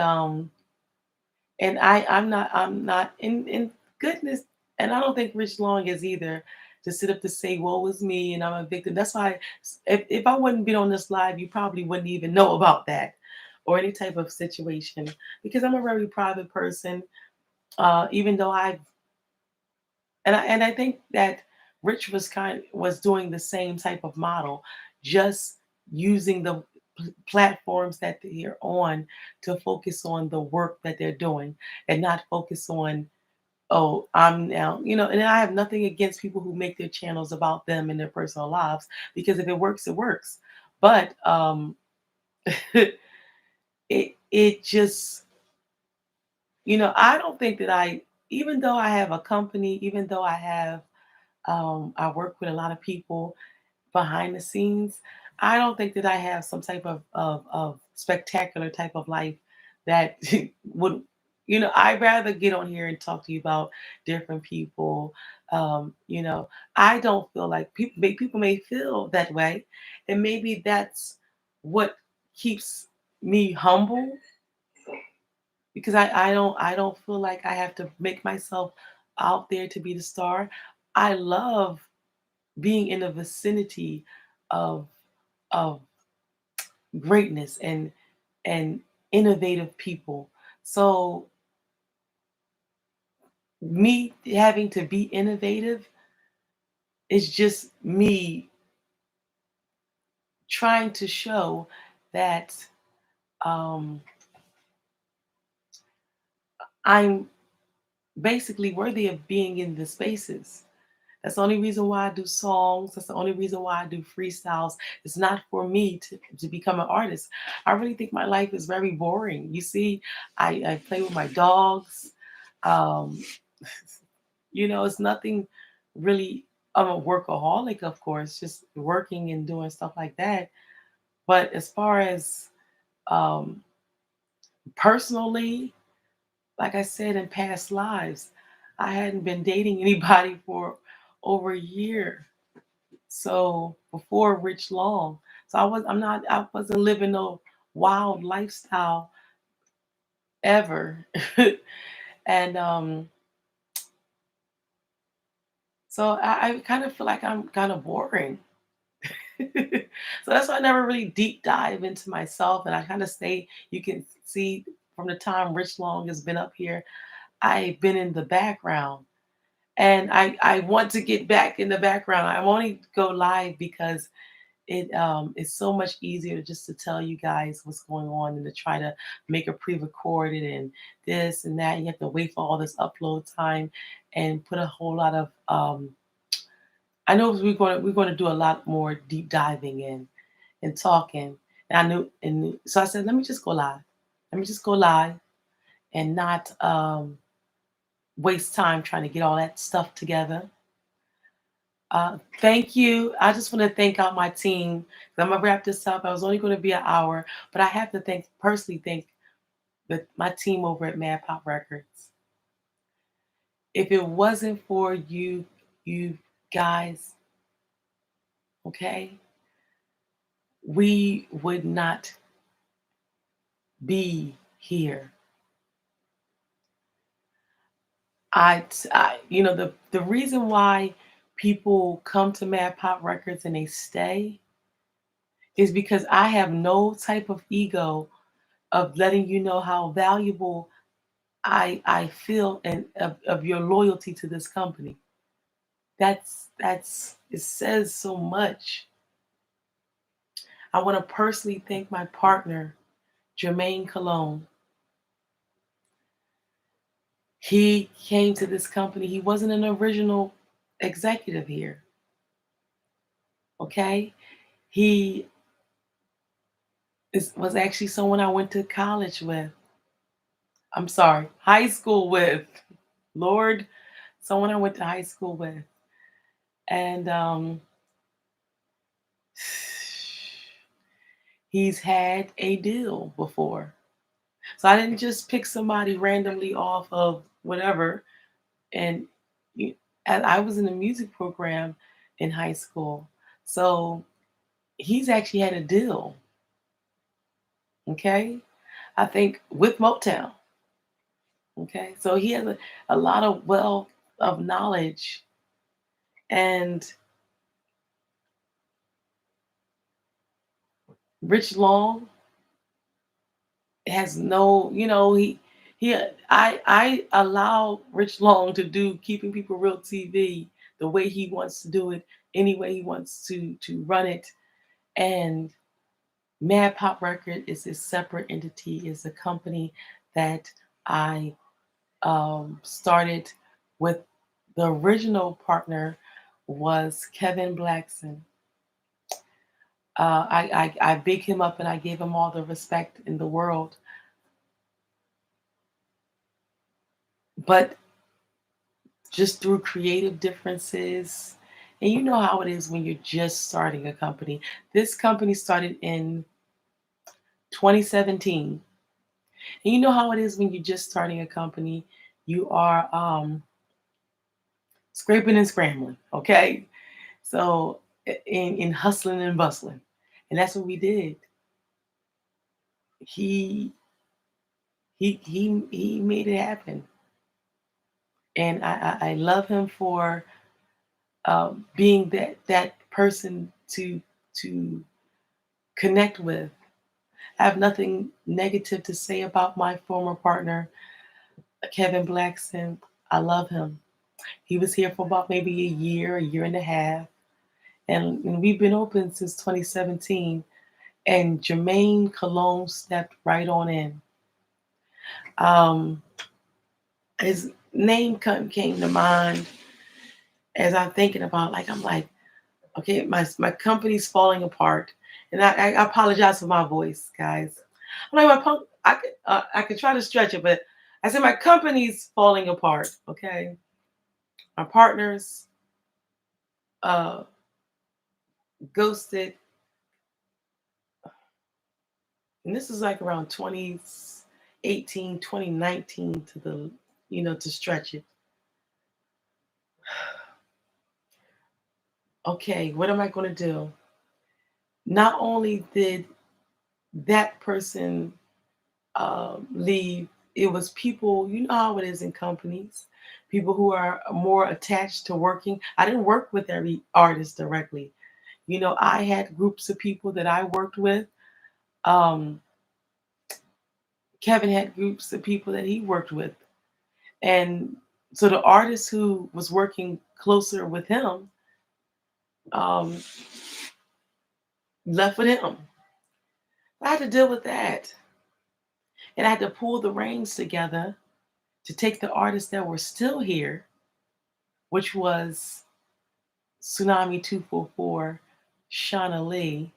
and I'm not in goodness, and I don't think Rich Long is either, to sit up to say woe is me and I'm a victim. That's why if I wouldn't be on this live, you probably wouldn't even know about that or any type of situation, because I'm a very private person. Even though I think that Rich was doing the same type of model, just using the platforms that they're on to focus on the work that they're doing and not focus on, oh, I'm now, and I have nothing against people who make their channels about them and their personal lives, because if it works, it works. But it just, I don't think that even though I have a company, even though I work with a lot of people behind the scenes, I don't think that I have some type of spectacular type of life that would, I'd rather get on here and talk to you about different people. Um, you know, I don't feel like people may feel that way, and maybe that's what keeps me humble, because I don't feel like I have to make myself out there to be the star. I love being in the vicinity of of greatness and innovative people. So me having to be innovative is just me trying to show that um, I'm basically worthy of being in the spaces. That's the only reason why I do songs. That's the only reason why I do freestyles. It's not for me to become an artist. I really think my life is very boring. You see, I play with my dogs. Um, it's nothing really. I'm a workaholic, of course, just working and doing stuff like that. But as far as um, personally, like I said in past lives, I hadn't been dating anybody for over a year. So before Rich Long, so I wasn't living no wild lifestyle ever, and so I kind of feel like I'm kind of boring. So that's why I never really deep dive into myself, and I kind of stay. You can see from the time Rich Long has been up here, I've been in the background, and I want to get back in the background. I only go live because it's so much easier just to tell you guys what's going on than to try to make a pre-recorded and this and that. You have to wait for all this upload time and put a whole lot of I know we're going to do a lot more deep diving in and talking. And so I said, let me just go live. Let me just go live and not waste time trying to get all that stuff together. Thank you. I just want to thank out my team. I'm gonna wrap this up. I was only going to be an hour, but I have to personally thank my team over at Mad Pop Records. If it wasn't for you guys, okay, we would not be here. The reason why people come to Mad Pop Records and they stay is because I have no type of ego of letting you know how valuable I feel and of your loyalty to this company. That's it says so much. I want to personally thank my partner, Jermaine Cologne. He came to this company. He wasn't an original executive here. Okay? He was actually someone I went to college with. I'm sorry, high school with. Lord, someone I went to high school with. And he's had a deal before. So I didn't just pick somebody randomly off of whatever. And you, and I was in a music program in high school. So he's actually had a deal. Okay. I think with Motown. Okay. So he has a lot of wealth of knowledge. And Rich Long has no, he I allow Rich Long to do Keeping People Real TV the way he wants to do it, any way he wants to run it. And Mad Pop Record is a separate entity, is a company that I started with. The original partner was Kevin Blackson. I big him up and I gave him all the respect in the world. But just through creative differences, and you know how it is when you're just starting a company. This company started in 2017. And you know how it is when you're just starting a company. You are scraping and scrambling, okay? So in hustling and bustling. And that's what we did. He he made it happen. And I love him for being that person to connect with. I have nothing negative to say about my former partner, Kevin Blackson. I love him. He was here for about maybe a year and a half. And we've been open since 2017. And Jermaine Cologne stepped right on in. Um, his name came to mind as I'm thinking about, like, I'm like, okay, my company's falling apart. And I apologize for my voice, guys. I'm like, I could try to stretch it, but I said my company's falling apart. Okay, my partners uh, ghosted, and this is like around 2018, 2019 to the, to stretch it. Okay, what am I going to do? Not only did that person leave, it was people, you know how it is in companies, people who are more attached to working. I didn't work with every artist directly. I had groups of people that I worked with. Um, Kevin had groups of people that he worked with. And so the artist who was working closer with him um, left with him. I had to deal with that. And I had to pull the reins together to take the artists that were still here, which was Tsunami 244, Shauna Lee,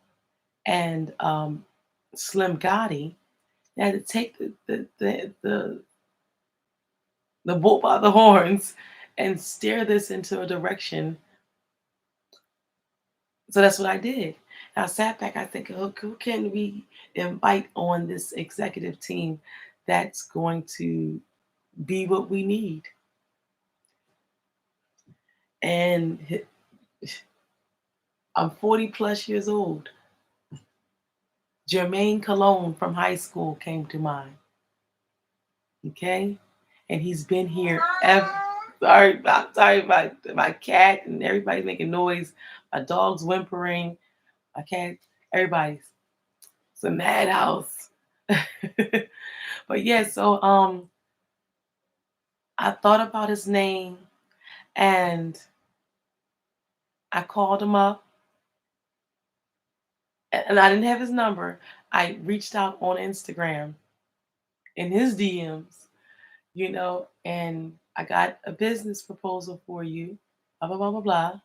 and Slim Gotti. I had to take the bull by the horns and steer this into a direction. So that's what I did. And I sat back, I think, who can we invite on this executive team that's going to be what we need? And I'm 40 plus years old. Jermaine Cologne from high school came to mind. Okay? And he's been here ever. Sorry, my cat and everybody's making noise. My dog's whimpering. My cat, everybody's. It's a madhouse. But yeah, so I thought about his name and I called him up and I didn't have his number. I reached out on Instagram in his DMs, and I got a business proposal for you, blah, blah, blah, blah, blah.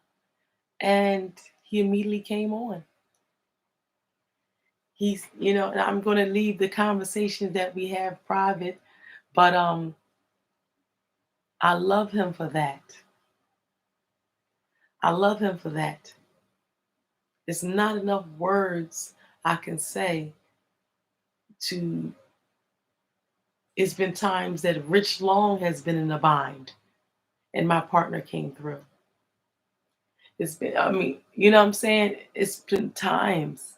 And he immediately came on. And I'm going to leave the conversation that we have private, but I love him for that. I love him for that. It's not enough words I can say to. It's been times that Rich Long has been in a bind and my partner came through. It's been, I mean, you know what I'm saying? It's been times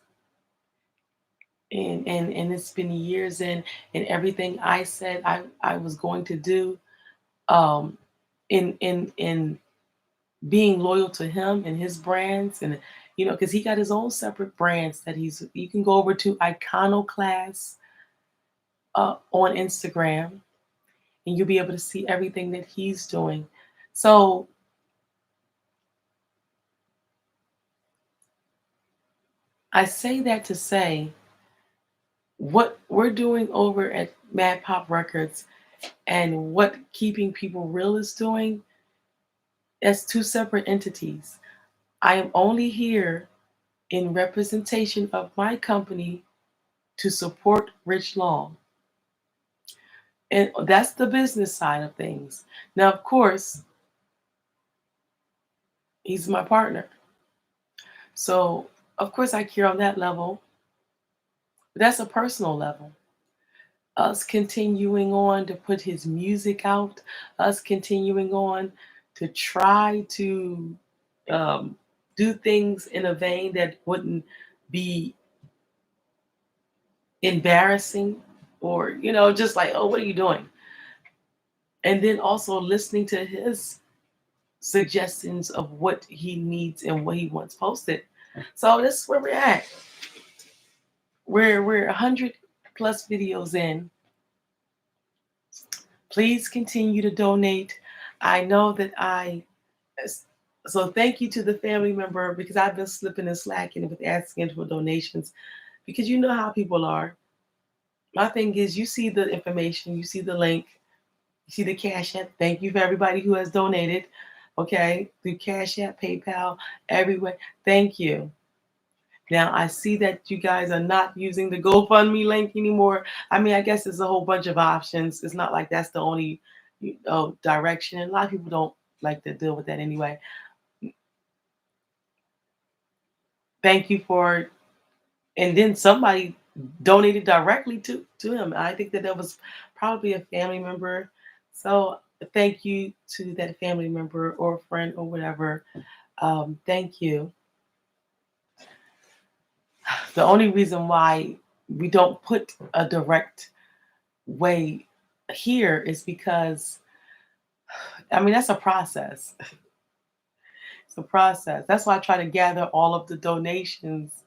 and it's been years and everything I said I was going to do um in being loyal to him and his brands and because he got his own separate brands that you can go over to Iconoclast on Instagram and you'll be able to see everything that he's doing. So I say that to say what we're doing over at Mad Pop Records and what Keeping People Real is doing as two separate entities. I am only here in representation of my company to support Rich Long. And that's the business side of things. Now, of course, he's my partner. So, of course, I care on that level. But that's a personal level. Us continuing on to put his music out, us continuing on to try to um, do things in a vein that wouldn't be embarrassing or, just like, oh, what are you doing? And then also listening to his suggestions of what he needs and what he wants posted. So this is where we're at. We're 100 plus videos in. Please continue to donate. I know that so thank you to the family member because I've been slipping and slacking with asking for donations because you know how people are. My thing is you see the information, you see the link, you see the Cash App. Thank you for everybody who has donated. Okay, through Cash App, PayPal, everywhere. Thank you. Now I see that you guys are not using the GoFundMe link anymore. I mean, I guess there's a whole bunch of options. It's not like that's the only direction. And a lot of people don't like to deal with that anyway. Thank you for, and then somebody donated directly to him. I think that was probably a family member. So thank you to that family member or friend or whatever. Thank you. The only reason why we don't put a direct way here is because, I mean, that's a process. It's a process. That's why I try to gather all of the donations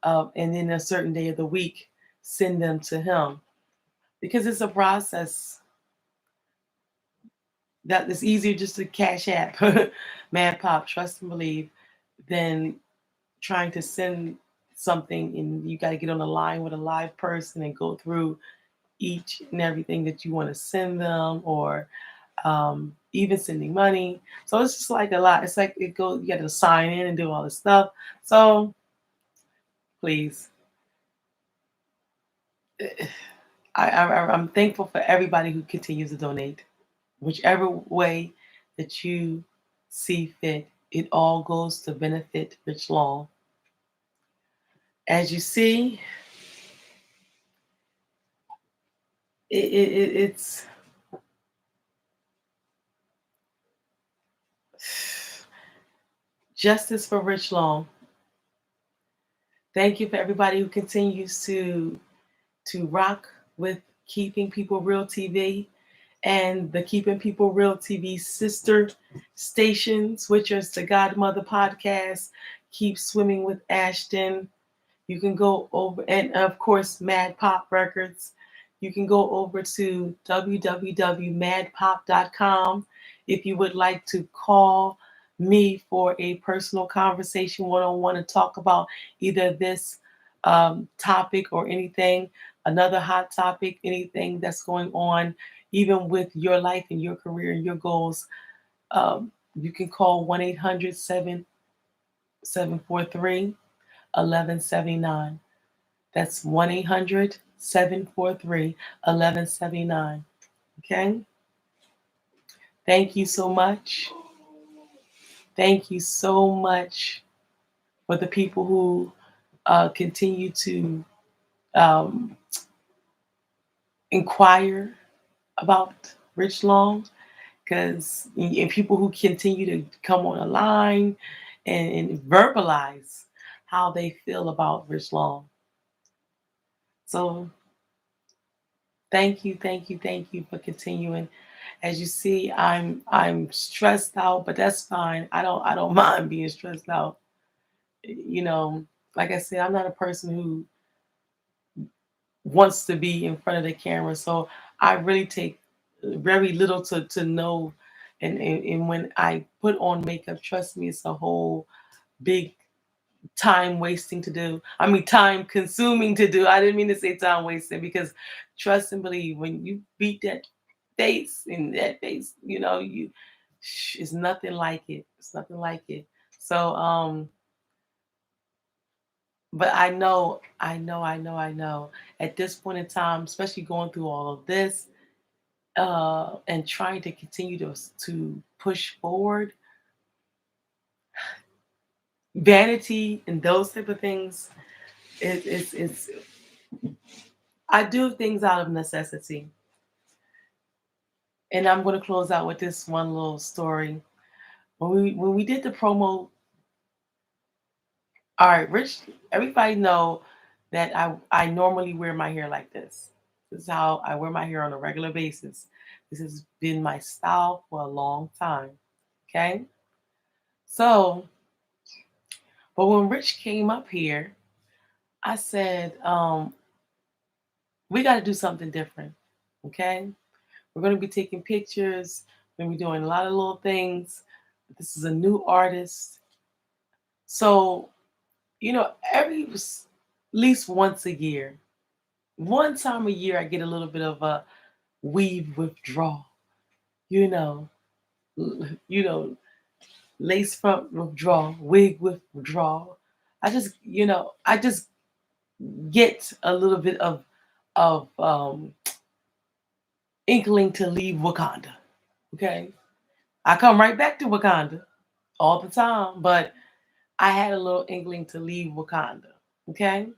and then a certain day of the week, send them to him because it's a process that it's easier just to Cash App, Mad Pop, Trust and Believe, than trying to send something and you got to get on the line with a live person and go through each and everything that you want to send them or even sending money. So it's just like a lot. It's like you got to sign in and do all this stuff. So please, I'm thankful for everybody who continues to donate. Whichever way that you see fit, it all goes to benefit Rich Long. As you see, it's justice for Rich Long. Thank you for everybody who continues to rock with Keeping People Real TV and the Keeping People Real TV sister stations, which is the Godmother Podcast, Keep Swimming with Ashton. You can go over, and of course, Mad Pop Records. You can go over to www.maddpop.com if you would like to call me for a personal conversation one-on-one and talk about either this topic or anything, another hot topic, anything that's going on, even with your life and your career and your goals. You can call 1-800-743-1179. That's 1-800-743-1179. Okay? Thank you so much. Thank you so much for the people who continue to um, inquire about Rich Long, because and people who continue to come on the line and verbalize how they feel about Rich Long. So thank you for continuing. As you see, I'm stressed out, but that's fine. I don't mind being stressed out. You know, like I said, I'm not a person who wants to be in front of the camera, so I really take very little to know. And when I put on makeup, trust me, it's a whole big time wasting to do. I mean, time consuming to do. I didn't mean to say time wasting, because trust and believe, when you beat that face in that face, it's nothing like it. It's nothing like it. So, but I know. At this point in time, especially going through all of this, and trying to continue to push forward, vanity and those type of things. It's I do things out of necessity. And I'm going to close out with this one little story. When we did the promo, all right, Rich, everybody know that I normally wear my hair like this. This is how I wear my hair on a regular basis. This has been my style for a long time. Okay? So, but when Rich came up here, I said, we got to do something different. Okay? We're going to be taking pictures. We're going to be doing a lot of little things. This is a new artist. So, every at least once a year, one time a year, I get a little bit of a weave withdrawal. You know, you know, lace front withdrawal, wig withdrawal. I just get a little bit of inkling to leave Wakanda. Okay, I come right back to Wakanda all the time, but I had a little inkling to leave Wakanda. Okay.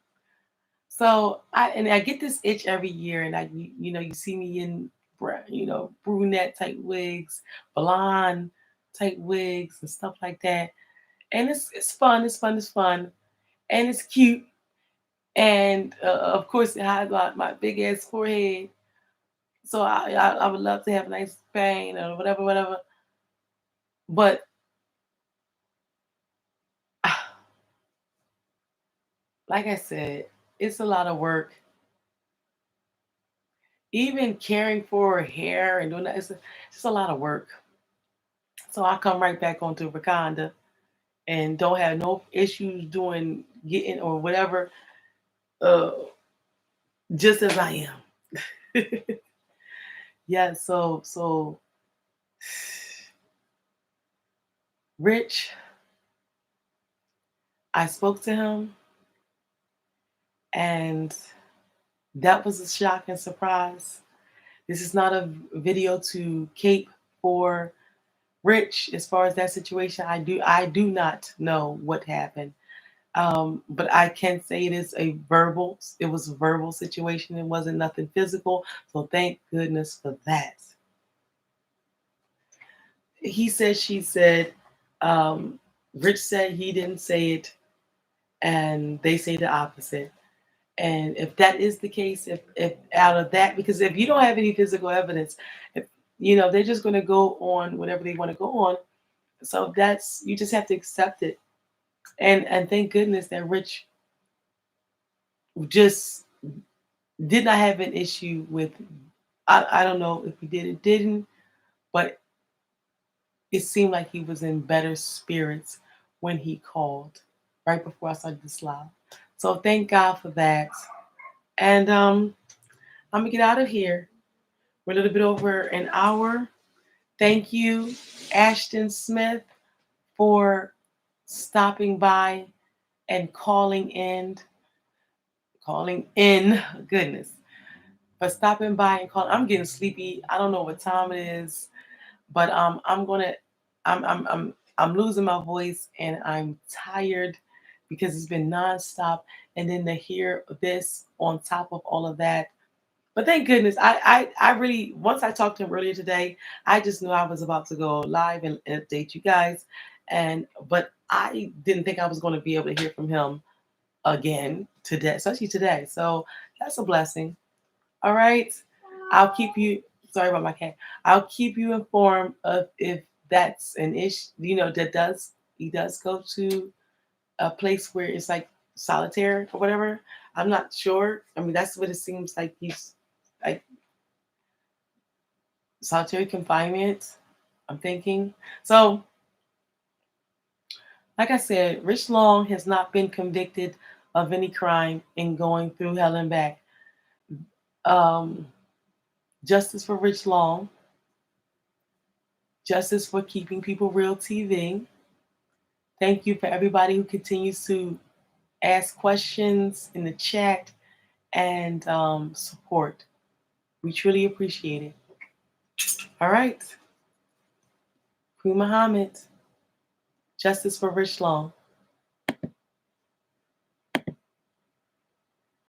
So I get this itch every year, and you see me in brunette type wigs, blonde type wigs, and stuff like that, and it's fun, and it's cute, and of course it has my big ass forehead, so I would love to have a nice bang or whatever, but like I said, it's a lot of work. Even caring for hair and doing that, it's just a lot of work. So I come right back onto Wakanda and don't have no issues doing getting or whatever, uh, just as I am. Yeah. So Rich, I spoke to him, and that was a shock and surprise. This is not a video to cape for Rich as far as that situation. I do not know what happened. But I can say it was a verbal situation. It wasn't nothing physical. So thank goodness for that. He said, she said, Rich said he didn't say it, and they say the opposite. And if that is the case, if out of that, because if you don't have any physical evidence, if they're just going to go on whatever they want to go on. So that's, you just have to accept it. And thank goodness that Rich just did not have an issue with. I don't know if he did or didn't, but it seemed like he was in better spirits when he called right before I started this live. So thank God for that. And I'm gonna get out of here. We're a little bit over an hour. Thank you, Ashton Smith, for stopping by and calling in, goodness, for stopping by and calling. I'm getting sleepy. I don't know what time it is, but I'm losing my voice and I'm tired because it's been nonstop. And then to hear this on top of all of that. But thank goodness, I really, once I talked to him earlier today, I just knew I was about to go live and update you guys. But I didn't think I was going to be able to hear from him again today, especially today. So that's a blessing. All right. I'll keep you, sorry about my cat. I'll keep you informed of if that's an issue, he does go to a place where it's like solitaire or whatever. I'm not sure. I mean, that's what it seems like. He's like solitary confinement, I'm thinking. So, like I said, Rich Long has not been convicted of any crime in going through hell and back. Um, justice for Rich Long, justice for Keeping People Real TV. Thank you for everybody who continues to ask questions in the chat and support. We truly appreciate it. All right. Queen Muhammad, justice for Rich Long.